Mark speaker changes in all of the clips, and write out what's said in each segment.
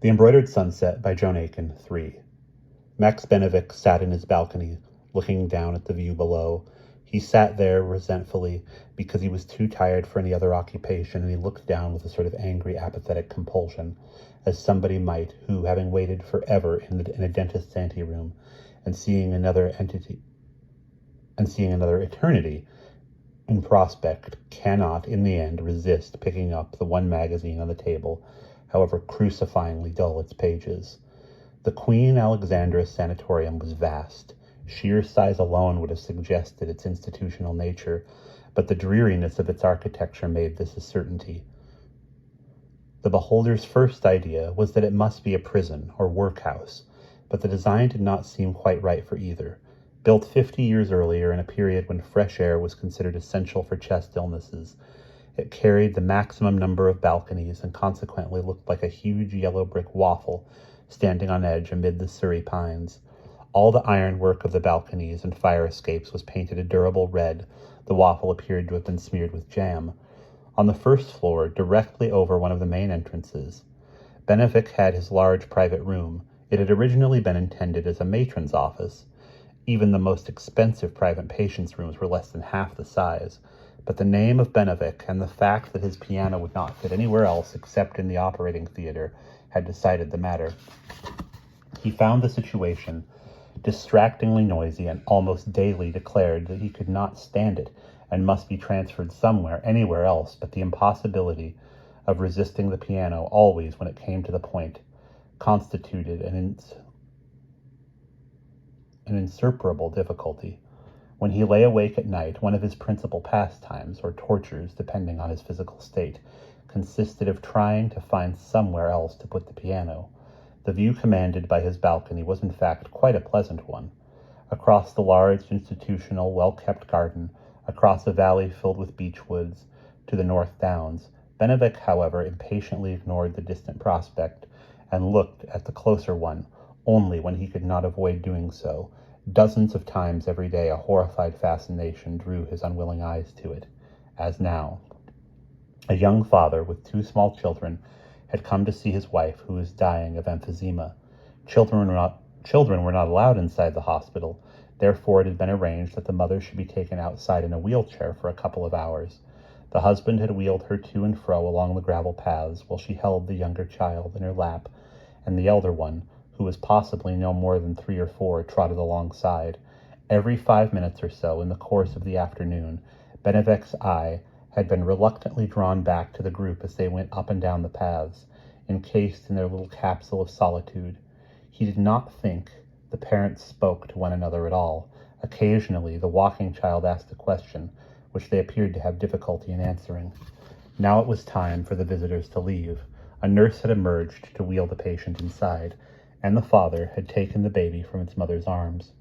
Speaker 1: The Embroidered Sunset by Joan Aiken, 3. Max Benevik sat in his balcony, looking down at the view below. He sat there resentfully because he was too tired for any other occupation, and he looked down with a sort of angry, apathetic compulsion, as somebody might who, having waited forever in a dentist's anteroom and seeing another eternity in prospect, cannot, in the end, resist picking up the one magazine on the table, however crucifyingly dull its pages. The Queen Alexandra Sanatorium was vast. Sheer size alone would have suggested its institutional nature, but the dreariness of its architecture made this a certainty. The beholder's first idea was that it must be a prison or workhouse, but the design did not seem quite right for either. Built 50 years earlier in a period when fresh air was considered essential for chest illnesses, it carried the maximum number of balconies and consequently looked like a huge yellow brick waffle standing on edge amid the Surrey pines. All the ironwork of the balconies and fire escapes was painted a durable red. The waffle appeared to have been smeared with jam. On the first floor, directly over one of the main entrances, Benevik had his large private room. It had originally been intended as a matron's office. Even the most expensive private patients' rooms were less than half the size, but the name of Benevik and the fact that his piano would not fit anywhere else except in the operating theater had decided the matter. He found the situation distractingly noisy and almost daily declared that he could not stand it and must be transferred somewhere, anywhere else, but the impossibility of resisting the piano always, when it came to the point, constituted an insuperable difficulty. When he lay awake at night, one of his principal pastimes, or tortures, depending on his physical state, consisted of trying to find somewhere else to put the piano. The view commanded by his balcony was in fact quite a pleasant one. Across the large, institutional, well-kept garden, across a valley filled with beech woods, to the North Downs, Benevik, however, impatiently ignored the distant prospect and looked at the closer one only when he could not avoid doing so. Dozens of times every day a horrified fascination drew his unwilling eyes to it, as now. A young father with 2 small children had come to see his wife, who was dying of emphysema. Children were not allowed inside the hospital. Therefore, it had been arranged that the mother should be taken outside in a wheelchair for a couple of hours. The husband had wheeled her to and fro along the gravel paths while she held the younger child in her lap, and the elder one, who was possibly no more than 3 or 4, trotted alongside. Every 5 minutes or so in the course of the afternoon, Benevik's eye had been reluctantly drawn back to the group as they went up and down the paths, encased in their little capsule of solitude. He did not think the parents spoke to one another at all. Occasionally, the walking child asked a question, which they appeared to have difficulty in answering. Now it was time for the visitors to leave. A nurse had emerged to wheel the patient inside, and the father had taken the baby from its mother's arms.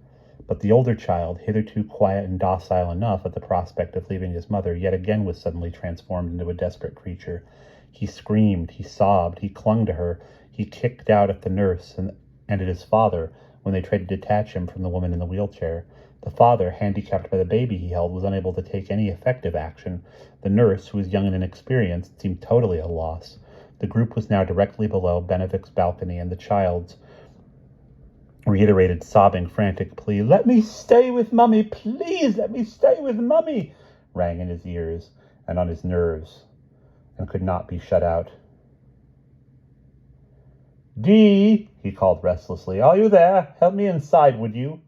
Speaker 1: But the older child, hitherto quiet and docile enough at the prospect of leaving his mother, yet again was suddenly transformed into a desperate creature. He screamed, he sobbed, he clung to her, he kicked out at the nurse and at his father when they tried to detach him from the woman in the wheelchair. The father, handicapped by the baby he held, was unable to take any effective action. The nurse, who was young and inexperienced, seemed totally at a loss. The group was now directly below Benevik's balcony, and the child's reiterated sobbing, frantic plea, "Let me stay with Mummy, please, let me stay with Mummy," rang in his ears and on his nerves, and could not be shut out. "Dee," he called restlessly, "are you there? Help me inside, would you?"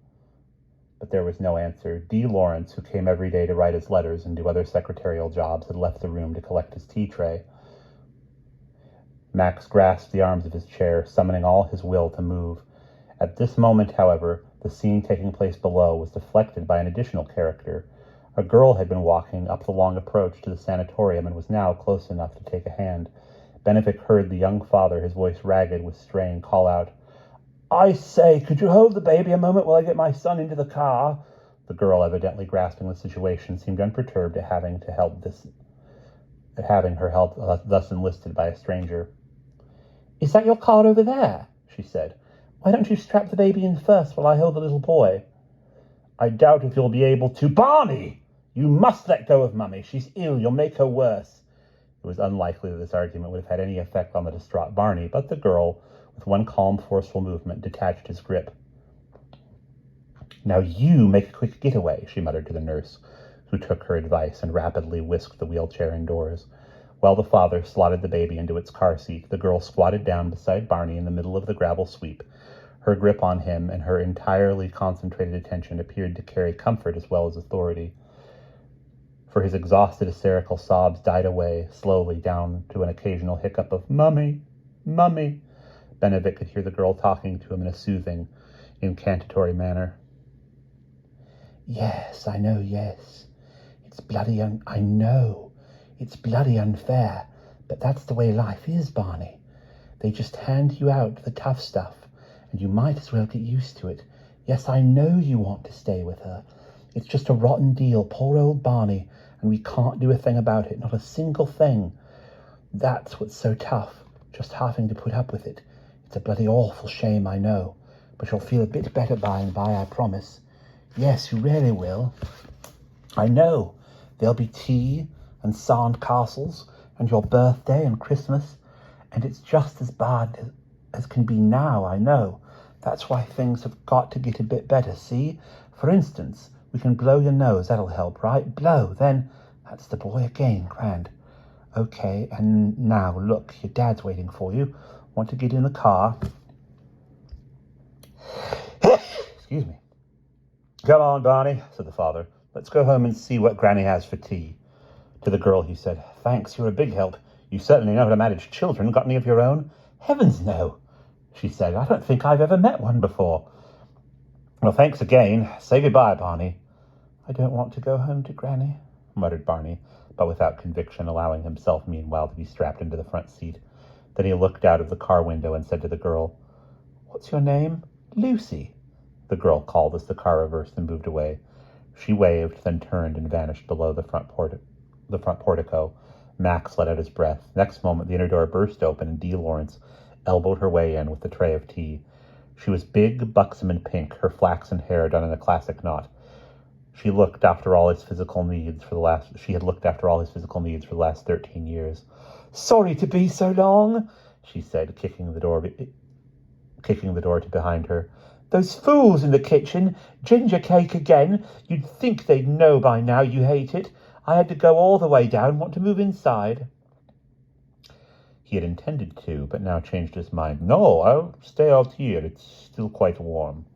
Speaker 1: But there was no answer. D. Lawrence, who came every day to write his letters and do other secretarial jobs, had left the room to collect his tea tray. Max grasped the arms of his chair, summoning all his will to move. At this moment, however, the scene taking place below was deflected by an additional character. A girl had been walking up the long approach to the sanatorium and was now close enough to take a hand. Benevik heard the young father, his voice ragged with strain, call out, "I say, could you hold the baby a moment while I get my son into the car?" The girl, evidently grasping the situation, seemed unperturbed at having her help thus enlisted by a stranger. "Is that your car over there?" she said. "Why don't you strap the baby in first while I hold the little boy?" "I doubt if you'll be able to." "Barney! You must let go of Mummy. She's ill. You'll make her worse." It was unlikely that this argument would have had any effect on the distraught Barney, but the girl, with one calm, forceful movement, detached his grip. "Now you make a quick getaway," she muttered to the nurse, who took her advice and rapidly whisked the wheelchair indoors. While the father slotted the baby into its car seat, the girl squatted down beside Barney in the middle of the gravel sweep. Her grip on him and her entirely concentrated attention appeared to carry comfort as well as authority. For his exhausted, hysterical sobs died away, slowly, down to an occasional hiccup of, "Mummy, Mummy." Benedict could hear the girl talking to him in a soothing, incantatory manner. "Yes, I know, yes. I know. It's bloody unfair, but that's the way life is, Barney. They just hand you out the tough stuff, and you might as well get used to it. Yes, I know you want to stay with her. It's just a rotten deal, poor old Barney, and we can't do a thing about it, not a single thing. That's what's so tough, just having to put up with it. It's a bloody awful shame, I know, but you'll feel a bit better by and by, I promise. Yes, you really will. I know. There'll be tea and sand castles and your birthday and Christmas, and it's just as bad as can be now, I know. That's why things have got to get a bit better, see? For instance, we can blow your nose, that'll help, right? Blow, then, that's the boy again, grand. Okay, and now, look, your dad's waiting for you. Want to get in the car? Excuse me. "Come on, Barney," said the father. "Let's go home and see what Granny has for tea." To the girl he said, "Thanks, you're a big help. You certainly know how to manage children. Got any of your own?" "Heavens, no," she said. "I don't think I've ever met one before." "Well, thanks again. Say goodbye, Barney." "I don't want to go home to Granny," muttered Barney, but without conviction, allowing himself meanwhile to be strapped into the front seat. Then he looked out of the car window and said to the girl, "What's your name?" "Lucy," the girl called as the car reversed and moved away. She waved, then turned and vanished below the front portico. Max let out his breath. Next moment, the inner door burst open and Dee Lawrence elbowed her way in with the tray of tea. She was big, buxom, and pink, her flaxen hair done in a classic knot. She had looked after all his physical needs for the last 13 years. "Sorry to be so long," she said, kicking the door to behind her. "Those fools in the kitchen, ginger cake again. You'd think they'd know by now you hate it. I had to go all the way down, want to move inside." He had intended to, but now changed his mind. "No, I'll stay out here. It's still quite warm."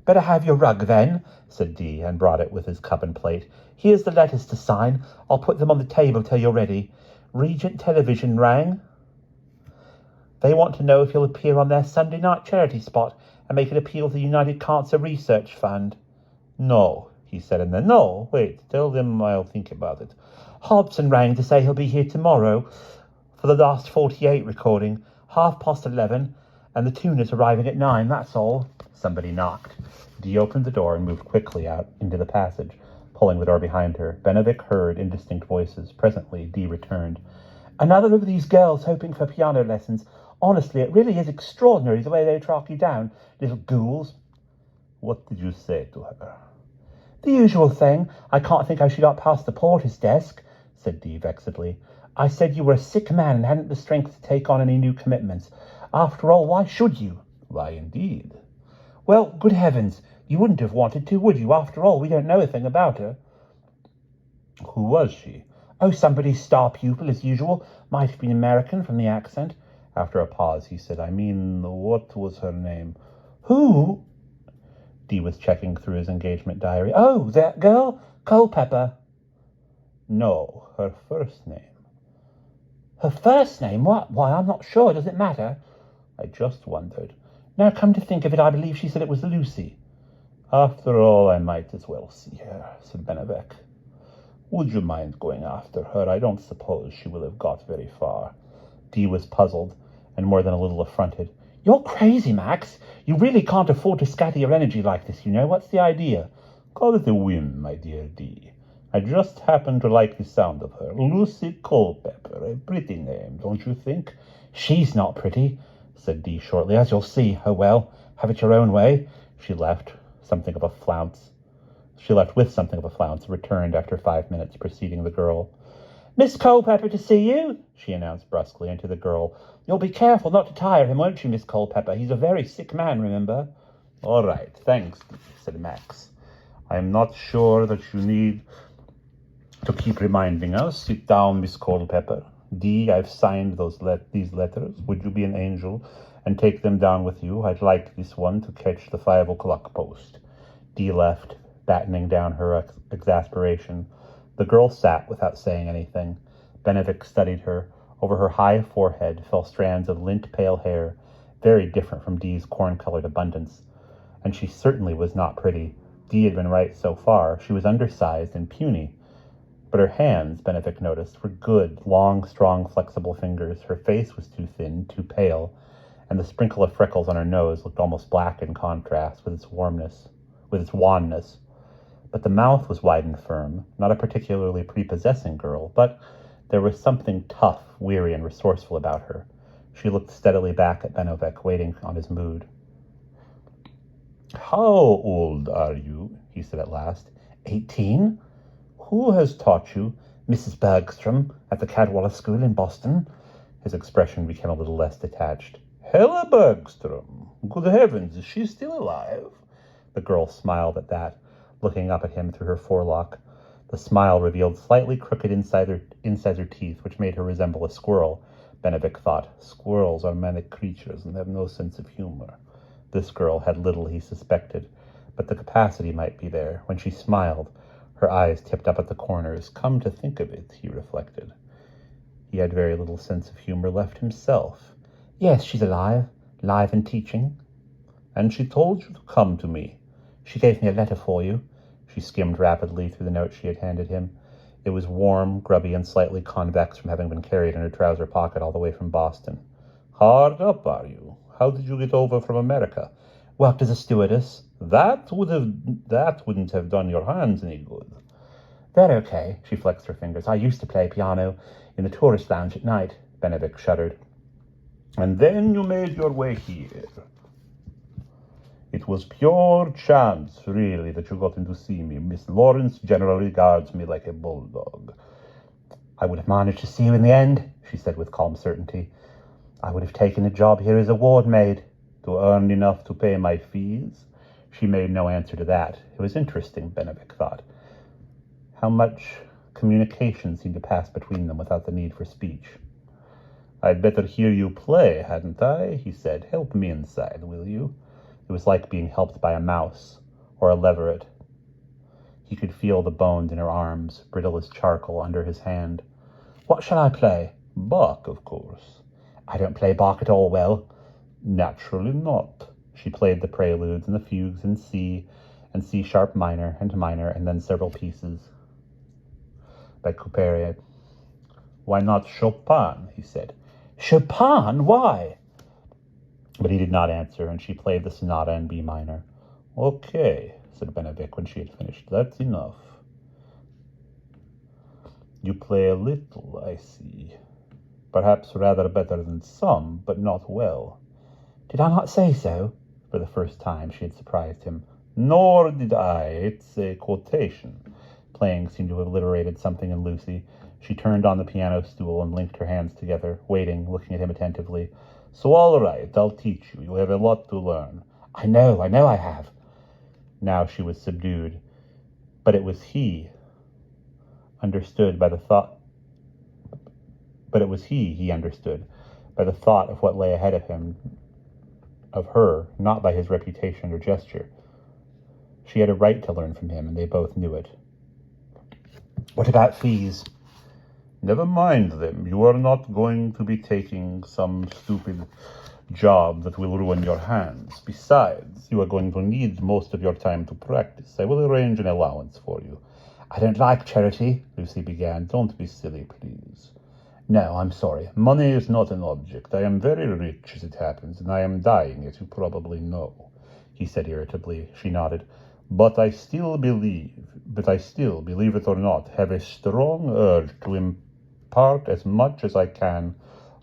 Speaker 1: "Better have your rug, then," said Dee, and brought it with his cup and plate. "Here's the letters to sign. I'll put them on the table till you're ready. Regent Television rang. They want to know if you'll appear on their Sunday night charity spot and make an appeal to the United Cancer Research Fund." "No," he said, and then, "No, wait, tell them I'll think about it." "Hobson rang to say he'll be here tomorrow for the last 48 recording, 11:30, and the tuner's arriving at 9, that's all." Somebody knocked. Dee opened the door and moved quickly out into the passage, pulling the door behind her. Benedict heard indistinct voices. Presently, Dee returned. "Another of these girls hoping for piano lessons. Honestly, it really is extraordinary the way they track you down, little ghouls." "What did you say to her?" "The usual thing. I can't think how she got past the porter's desk," said Dee vexedly. "I said you were a sick man and hadn't the strength to take on any new commitments. After all, why should you?" "Why, indeed?" "Well, good heavens, you wouldn't have wanted to, would you? After all, we don't know a thing about her." "Who was she?" "Oh, somebody's star pupil, as usual. Might have been American from the accent." After a pause, he said, "I mean, what was her name?" "Who?" Dee was checking through his engagement diary. "Oh, that girl? Culpepper." "No, her first name." "Her first name? What? Why, I'm not sure. Does it matter?" "I just wondered." "Now, come to think of it, I believe she said it was Lucy." "After all, I might as well see her," said Benedict. "Would you mind going after her? I don't suppose she will have got very far." Dee was puzzled and more than a little affronted. "You're crazy, Max. You really can't afford to scatter your energy like this, you know. What's the idea?" "Call it a whim, my dear Dee. I just happen to like the sound of her. Lucy Culpepper, a pretty name, don't you think?" "She's not pretty," said Dee shortly, "as you'll see. Oh, well, have it your own way." She left with something of a flounce, returned after 5 minutes, preceding the girl. Miss Culpepper to see you, she announced brusquely, and to the girl, You'll be careful not to tire him, won't you, Miss Culpepper? He's a very sick man, remember? All right, thanks, said Max. I am not sure that you need to keep reminding us. Sit down, Miss Culpepper. Dee, I've signed these letters. Would you be an angel and take them down with you? I'd like this one to catch the 5 o'clock post. Dee left, battening down her exasperation. The girl sat without saying anything. Benedict studied her. Over her high forehead fell strands of lint-pale hair, very different from Dee's corn-colored abundance. And she certainly was not pretty. Dee had been right so far. She was undersized and puny. But her hands, Benedict noticed, were good, long, strong, flexible fingers. Her face was too thin, too pale, and the sprinkle of freckles on her nose looked almost black in contrast with its wanness. But the mouth was wide and firm, not a particularly prepossessing girl, but there was something tough, weary, and resourceful about her. She looked steadily back at Benedict, waiting on his mood. How old are you? He said at last. 18? Who has taught you? Mrs. Bergstrom at the Cadwallader School in Boston. His expression became a little less detached. Hella Bergstrom. Good heavens, is she still alive? The girl smiled at that, looking up at him through her forelock. The smile revealed slightly crooked incisor teeth, which made her resemble a squirrel. Benedict thought, squirrels are manic creatures and have no sense of humor. This girl had little, he suspected, but the capacity might be there. When she smiled, her eyes tipped up at the corners. Come to think of it, he reflected. He had very little sense of humor left himself. Yes, she's alive and teaching. And she told you to come to me. She gave me a letter for you. She skimmed rapidly through the note she had handed him. It was warm, grubby, and slightly convex from having been carried in her trouser pocket all the way from Boston. Hard up, are you? How did you get over from America? Worked as a stewardess. That wouldn't have done your hands any good. They're okay, she flexed her fingers. I used to play piano in the tourist lounge at night. Benedict shuddered. And then you made your way here. It was pure chance, really, that you got in to see me. Miss Lawrence generally regards me like a bulldog. I would have managed to see you in the end, she said with calm certainty. I would have taken a job here as a ward maid, to earn enough to pay my fees. She made no answer to that. It was interesting, Benedict thought, how much communication seemed to pass between them without the need for speech. I'd better hear you play, hadn't I? He said. Help me inside, will you? It was like being helped by a mouse or a leveret. He could feel the bones in her arms, brittle as charcoal, under his hand. What shall I play? Bach, of course. I don't play Bach at all well. Naturally not. She played the preludes and the fugues in C, and C sharp minor, and then several pieces by Couperin. Why not Chopin? He said. Chopin? Why? But he did not answer, and she played the sonata in B minor. Okay, said Benedict when she had finished. That's enough. You play a little, I see. Perhaps rather better than some, but not well. Did I not say so? For the first time she had surprised him. Nor did I. It's a quotation. Playing seemed to have liberated something in Lucy. She turned on the piano stool and linked her hands together, waiting, looking at him attentively. So all right, I'll teach you. You have a lot to learn. I know I have. Now she was subdued. But it was he understood by the thought of what lay ahead of him, of her, not by his reputation or gesture. She had a right to learn from him, and they both knew it. What about fees? Never mind them. You are not going to be taking some stupid job that will ruin your hands. Besides, you are going to need most of your time to practice. I will arrange an allowance for you. I don't like charity, Lucy began. Don't be silly, please. No, I'm sorry. Money is not an object. I am very rich, as it happens, and I am dying, as you probably know, he said irritably. She nodded. But I still, believe it or not, have a strong urge to impart as much as I can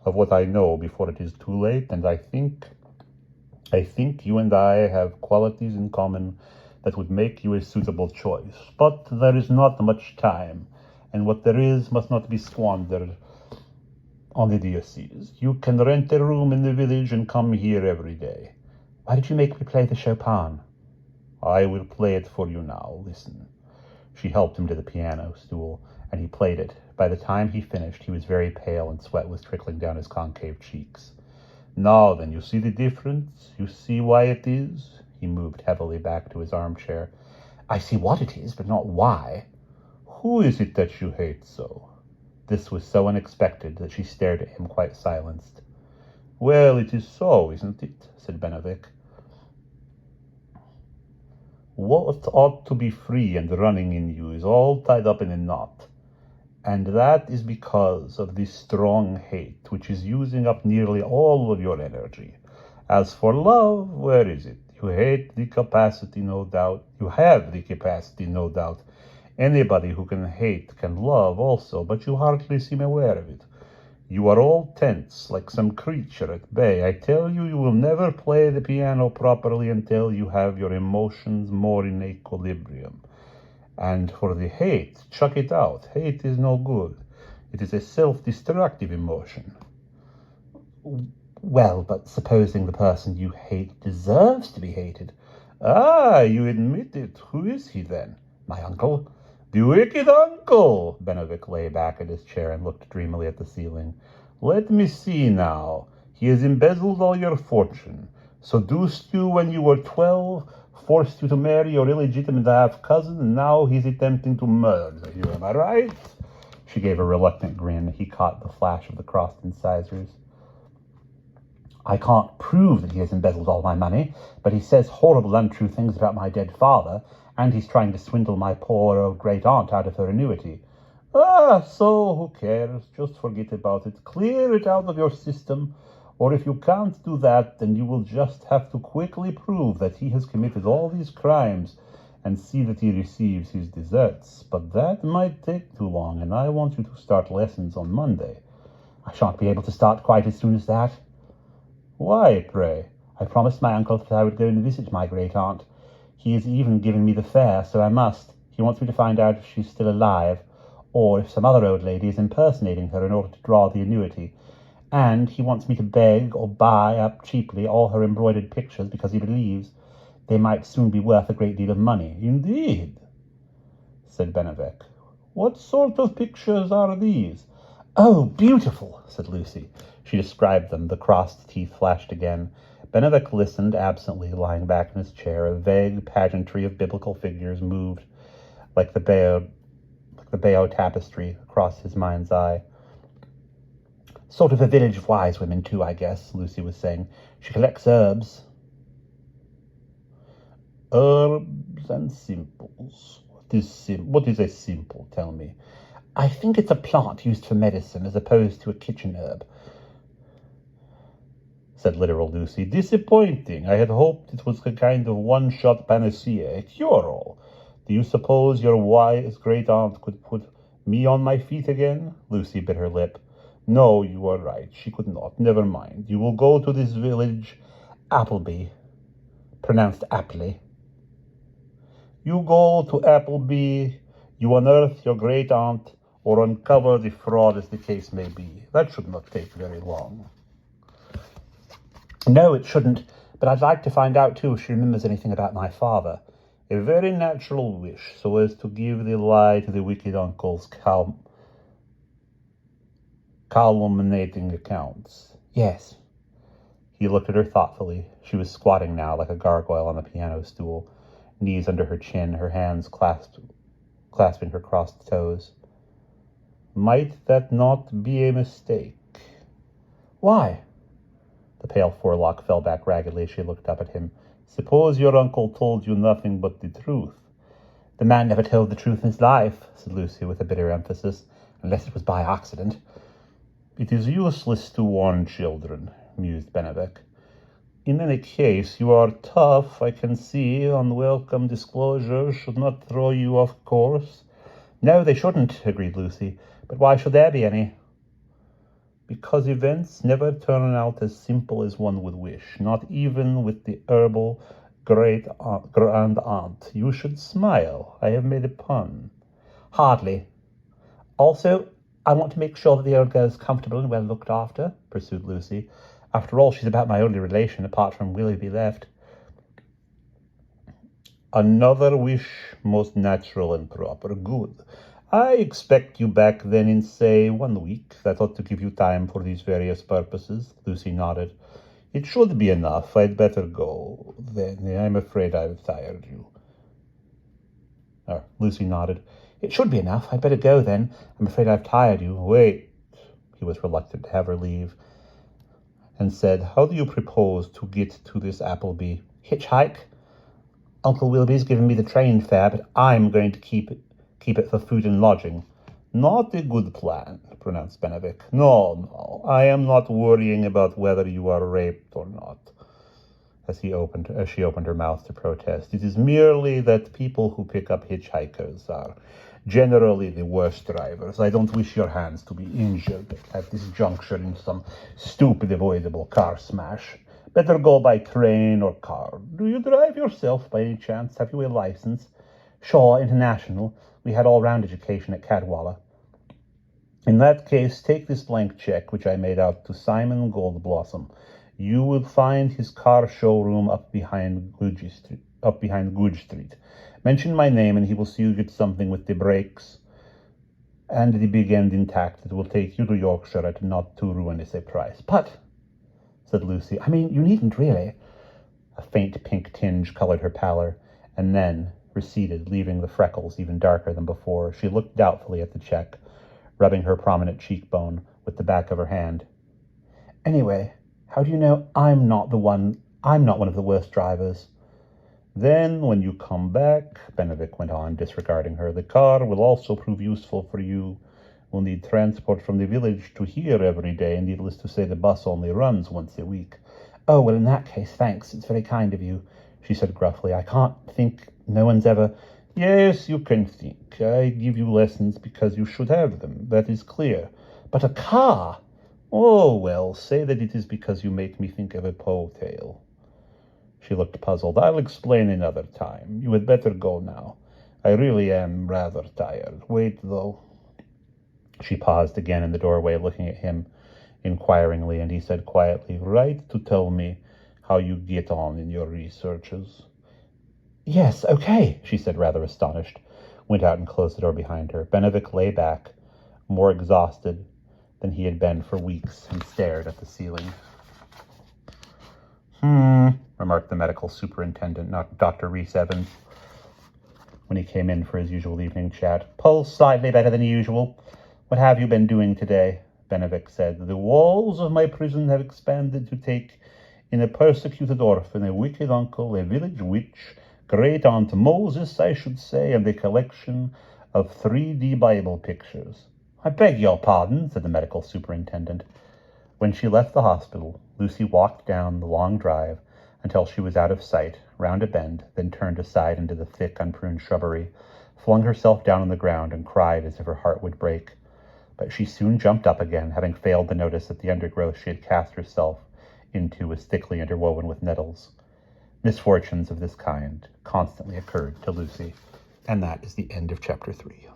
Speaker 1: of what I know before it is too late, and I think you and I have qualities in common that would make you a suitable choice. But there is not much time, and what there is must not be squandered on idiocies. You can rent a room in the village and come here every day. Why did you make me play the Chopin? I will play it for you now. Listen. She helped him to the piano stool, and he played it. By the time he finished, he was very pale and sweat was trickling down his concave cheeks. Now then, you see the difference? You see why it is? He moved heavily back to his armchair. I see what it is, but not why. Who is it that you hate so? This was so unexpected that she stared at him quite silenced. Well, it is so, isn't it? Said Benedict. What ought to be free and running in you is all tied up in a knot. And that is because of this strong hate, which is using up nearly all of your energy. As for love, where is it? You hate the capacity, no doubt. You have the capacity, no doubt. Anybody who can hate can love also, but you hardly seem aware of it. You are all tense, like some creature at bay. I tell you, you will never play the piano properly until you have your emotions more in equilibrium. And for the hate, chuck it out. Hate is no good. It is a self-destructive emotion. Well, but supposing the person you hate deserves to be hated. Ah, you admit it. Who is he then? My uncle. The wicked uncle! Benedict lay back in his chair and looked dreamily at the ceiling. Let me see now. He has embezzled all your fortune, seduced you when you were 12, forced you to marry your illegitimate half-cousin, and now he's attempting to murder you. Am I right? She gave a reluctant grin. He caught the flash of the crossed incisors. I can't prove that he has embezzled all my money, but he says horrible, untrue things about my dead father, and he's trying to swindle my poor old great-aunt out of her annuity. Ah, so who cares? Just forget about it. Clear it out of your system. Or if you can't do that, then you will just have to quickly prove that he has committed all these crimes and see that he receives his deserts. But that might take too long, and I want you to start lessons on Monday. I shan't be able to start quite as soon as that. Why, pray? I promised my uncle that I would go and visit my great-aunt. He has even given me the fare, so I must. He wants me to find out if she's still alive, or if some other old lady is impersonating her in order to draw the annuity. And he wants me to beg or buy up cheaply all her embroidered pictures because he believes they might soon be worth a great deal of money. Indeed, said Benedict. What sort of pictures are these? Oh, beautiful, said Lucy. She described them. The crossed teeth flashed again. Benedict listened absently, lying back in his chair. A vague pageantry of biblical figures moved like the Bayeux tapestry across his mind's eye. Sort of a village of wise women, too, I guess, Lucy was saying. She collects herbs. Herbs and simples. What is a simple, tell me? I think it's a plant used for medicine as opposed to a kitchen herb, said literal Lucy. Disappointing. I had hoped it was a kind of one-shot panacea, a cure-all. Do you suppose your wise great-aunt could put me on my feet again? Lucy bit her lip. No, you are right. She could not. Never mind. You will go to this village, Appleby, pronounced aptly. You go to Appleby, you unearth your great-aunt, or uncover the fraud as the case may be. That should not take very long. No, it shouldn't, but I'd like to find out, too, if she remembers anything about my father. A very natural wish, so as to give the lie to the wicked uncle's calumniating accounts. Yes. He looked at her thoughtfully. She was squatting now like a gargoyle on the piano stool, knees under her chin, her hands clasping her crossed toes. Might that not be a mistake? Why? The pale forelock fell back raggedly as she looked up at him. Suppose your uncle told you nothing but the truth. The man never told the truth in his life, said Lucy with a bitter emphasis, unless it was by accident. It is useless to warn children, mused Benedict. In any case, you are tough, I can see. Unwelcome disclosures should not throw you off course. No, they shouldn't, agreed Lucy. But why should there be any? Because events never turn out as simple as one would wish, not even with the herbal grand-aunt. You should smile. I have made a pun. Hardly. Also, I want to make sure that the old girl is comfortable and well looked after, pursued Lucy. After all, she's about my only relation, apart from Willoughby left. Another wish, most natural and proper. Good. I expect you back then in, say, 1 week. That ought to give you time for these various purposes. Lucy nodded. It should be enough. I'd better go. Then I'm afraid I've tired you. Lucy nodded. It should be enough. I'd better go then. I'm afraid I've tired you. Wait. He was reluctant to have her leave, and said, How do you propose to get to this Appleby? Hitchhike? Uncle Willoughby's given me the train fare, but I'm going to keep it for food and lodging. Not a good plan, pronounced Benedict. No, I am not worrying about whether you are raped or not. As she opened her mouth to protest, it is merely that people who pick up hitchhikers are generally the worst drivers. I don't wish your hands to be injured at this juncture in some stupid, avoidable car smash. Better go by train or car. Do you drive yourself by any chance? Have you a license? Sure, international. We had all-round education at Cadwalla. In that case, take this blank check, which I made out to Simon Goldblossom. You will find his car showroom up behind Goodge Street. Mention my name, and he will see you get something with the brakes and the big end intact. It will take you to Yorkshire at not too ruinous a price. But, said Lucy, I mean, you needn't really. A faint pink tinge colored her pallor, and then receded, leaving the freckles even darker than before. She looked doubtfully at the check, rubbing her prominent cheekbone with the back of her hand. Anyway, how do you know I'm not one of the worst drivers? Then, when you come back, Benedict went on, disregarding her, the car will also prove useful for you. We'll need transport from the village to here every day, and needless to say, the bus only runs once a week. Oh, well, in that case, thanks. It's very kind of you, she said gruffly. I can't think no one's ever... Yes, you can think. I give you lessons because you should have them. That is clear. But a car... Oh, well, say that it is because you make me think of a Poe tale. She looked puzzled. I'll explain another time. You had better go now. I really am rather tired. Wait, though. She paused again in the doorway, looking at him inquiringly, and he said quietly, Write to tell me how you get on in your researches. Yes, okay, she said, rather astonished, went out and closed the door behind her. Benedict lay back, more exhausted than he had been for weeks, and stared at the ceiling. Remarked the medical superintendent, Dr. Rhys Evans, when he came in for his usual evening chat. Pulse slightly better than usual. What have you been doing today? Benedict said. The walls of my prison have expanded to take in a persecuted orphan, a wicked uncle, a village witch, great aunt Moses, I should say, and a collection of 3D Bible pictures. I beg your pardon, said the medical superintendent. When she left the hospital, Lucy walked down the long drive until she was out of sight, round a bend, then turned aside into the thick, unpruned shrubbery, flung herself down on the ground, and cried as if her heart would break. But she soon jumped up again, having failed to notice that the undergrowth she had cast herself into was thickly interwoven with nettles. Misfortunes of this kind constantly occurred to Lucy. And that is the end of chapter 3.